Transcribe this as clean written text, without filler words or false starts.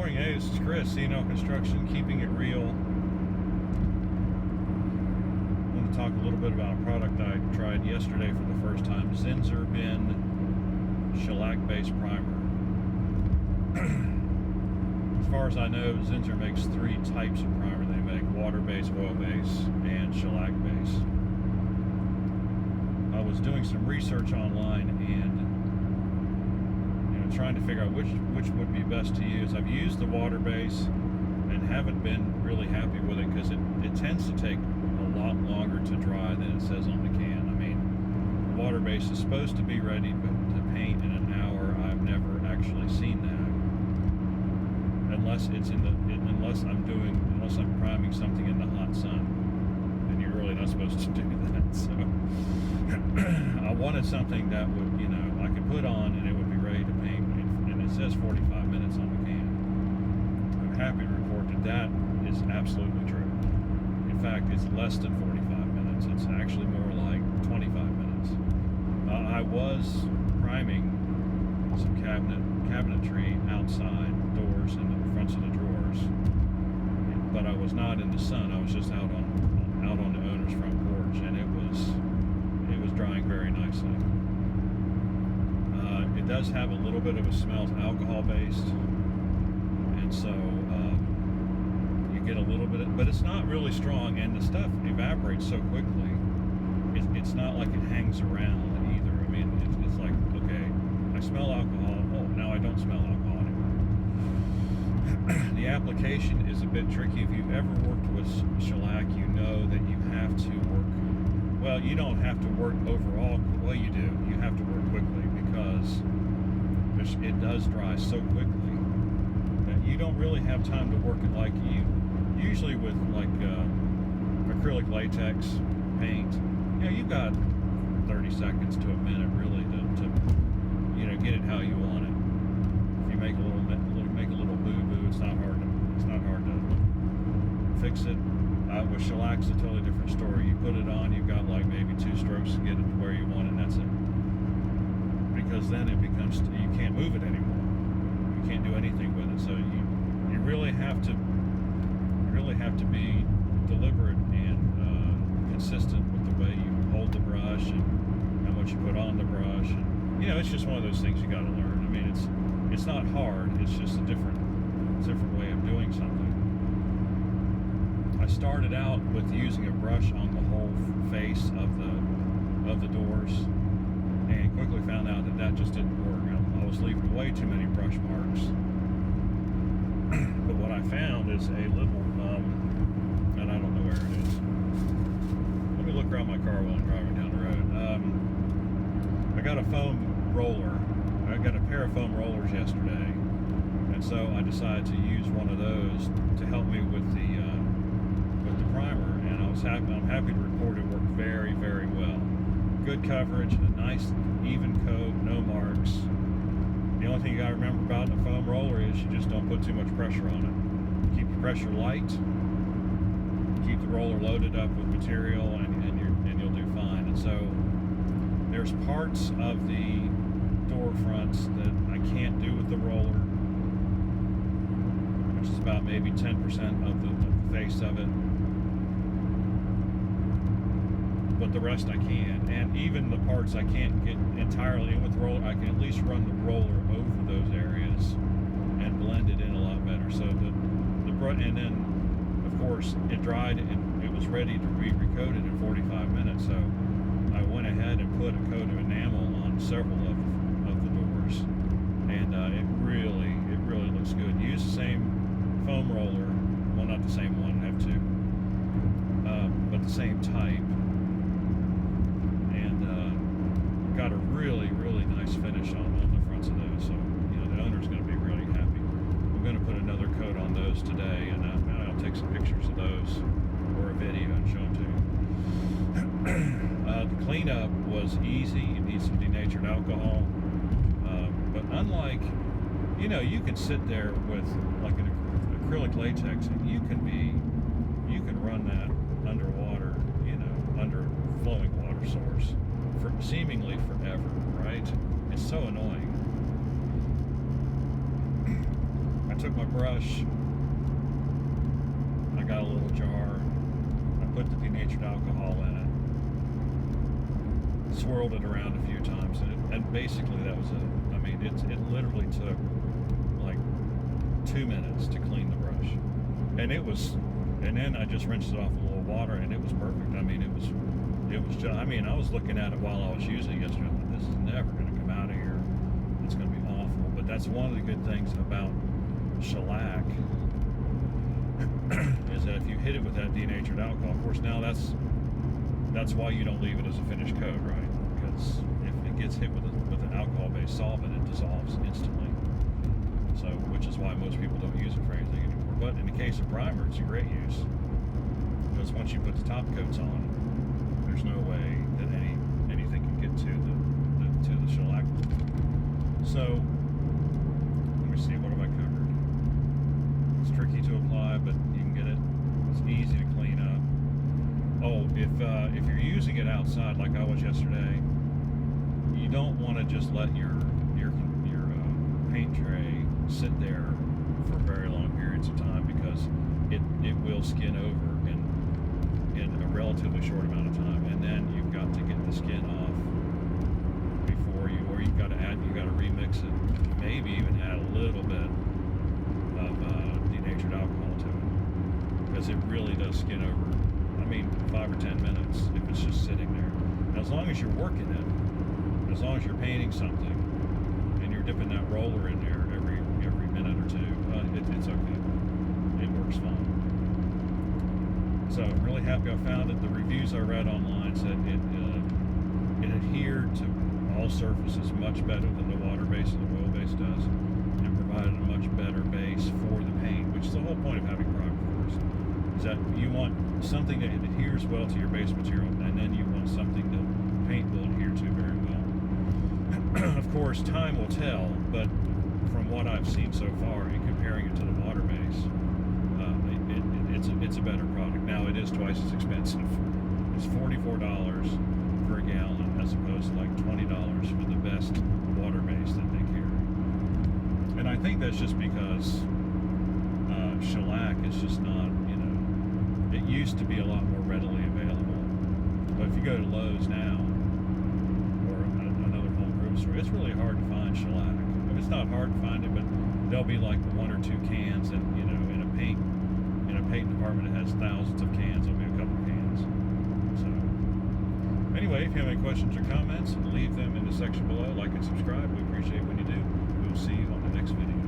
morning. Hey, this is Chris, C&L Construction, keeping it real. I want to talk a little bit about a product I tried yesterday for the first time, Zinsser Bin shellac-based primer. As far as I know, Zinsser makes three types of primer. They make water-based, oil-based, and shellac-based. I was doing some research online and trying to figure out which would be best to use. I've used the water base and haven't been really happy with it because it tends to take a lot longer to dry than it says on the can. I mean, the water base is supposed to be ready to paint in an hour. I've never actually seen that unless I'm priming something in the hot sun, and you're really not supposed to do that. So I wanted something that would, I could put on and it would be ready to paint, and it says 45 minutes on the can. I'm happy to report that is absolutely true. In fact, it's less than 45 minutes. It's actually more like 25 minutes. I was priming some cabinetry outside doors and the fronts of the drawers, but I was not in the sun. I was just out on the owner's front porch, and it was drying very nicely. It does have a little bit of a smell. It's alcohol based, and so you get a little bit but it's not really strong, and the stuff evaporates so quickly. It's not like it hangs around either. I mean, it's like, okay, I smell alcohol. Oh, now I don't smell alcohol anymore. The application is a bit tricky. If you've ever worked with shellac, you know that you have to work. Well, you don't have to work overall. Well, you do. You have to work quickly because it does dry so quickly that you don't really have time to work it like you usually with like acrylic latex paint. You've got 30 seconds to a minute really to get it how you want it. If you make a little boo-boo, it's not hard to fix it. With shellac's a totally different story. You put it on, you've got like maybe 2 strokes to get it to where you want it, and that's it. Because then it becomes, you can't move it anymore. You can't do anything with it. So you really have to be deliberate and consistent with the way you hold the brush and how much you put on the brush. And it's just one of those things you got to learn. I mean, it's not hard. It's just a different way of doing something. I started out with using a brush on the whole face of the doors, and quickly found out that just didn't work. I was leaving way too many brush marks. But what I found is a little, and I don't know where it is. Let me look around my car while I'm driving down the road. I got a foam roller. I got a pair of foam rollers yesterday, and so I decided to use one of those to help me with the primer, and I'm happy to report it worked very, very well. Good coverage, a nice even coat, no marks. The only thing you got to remember about a foam roller is you just don't put too much pressure on it. Keep the pressure light, keep the roller loaded up with material, and you'll do fine. And so there's parts of the door fronts that I can't do with the roller, which is about maybe 10% of the face of it. But the rest I can, and even the parts I can't get entirely in with the roller, I can at least run the roller over those areas and blend it in a lot better. So and then of course it dried and it was ready to be recoated in 45 minutes. So I went ahead and put a coat of enamel on several of the doors, and it really looks good. Use the same foam roller, well, not the same one, I have two, but the same type. Got a really nice finish on the fronts of those, so the owner's going to be really happy. I'm going to put another coat on those today, and I'll take some pictures of those or a video and show them to you. The cleanup was easy. You need some denatured alcohol, but unlike you can sit there with like an acrylic latex, and you can run that underwater, under a flowing water source for seemingly forever, right? It's so annoying. I took my brush, I got a little jar, I put the denatured alcohol in it, swirled it around a few times, and basically that was it. I mean, it literally took like 2 minutes to clean the brush, and then I just rinsed it off with a little water, and it was perfect. I mean, it was just, I mean, I was looking at it while I was using it yesterday. I'm like, this is never going to come out of here. It's going to be awful. But that's one of the good things about shellac is that if you hit it with that denatured alcohol, of course, now that's why you don't leave it as a finished coat, right? Because if it gets hit with an alcohol-based solvent, it dissolves instantly. So, which is why most people don't use it for anything anymore. But in the case of primer, it's a great use, because once you put the top coats on, there's no way that anything can get to the shellac. So let me see, what have I covered? It's tricky to apply, but you can get it. It's easy to clean up. Oh, if you're using it outside like I was yesterday, you don't want to just let your paint tray sit there for very long periods of time, because it will skin over in a relatively short amount of time, and then you've got to get the skin off before you've got to remix it, maybe even add a little bit of denatured alcohol to it, because it really does skin over. I mean, 5 or 10 minutes if it's just sitting there. Now, as long as you're working it, as long as you're painting something and you're dipping that roller in there every minute or two, it's okay. It works fine. So I'm really happy I found it. The reviews I read online said it adhered to all surfaces much better than the water base and the oil base does, and provided a much better base for the paint, which is the whole point of having product, of course, is that you want something that adheres well to your base material, and then you want something that paint will adhere to very well. Of course, time will tell, but from what I've seen so far, in comparing it to the water base, it's a better product. Now, it is twice as expensive. It's $44 per gallon as opposed to like $20 for the best water base that they carry. And I think that's just because shellac is just not, it used to be a lot more readily available. But if you go to Lowe's now, or another home improvement store, it's really hard to find shellac. I mean, it's not hard to find it, but there'll be like 1 or 2 cans, and in a paint department that has thousands of cans, there'll be a couple of cans. So anyway, if you have any questions or comments, leave them in the section below. Like and subscribe. We appreciate when you do. We'll see you on the next video.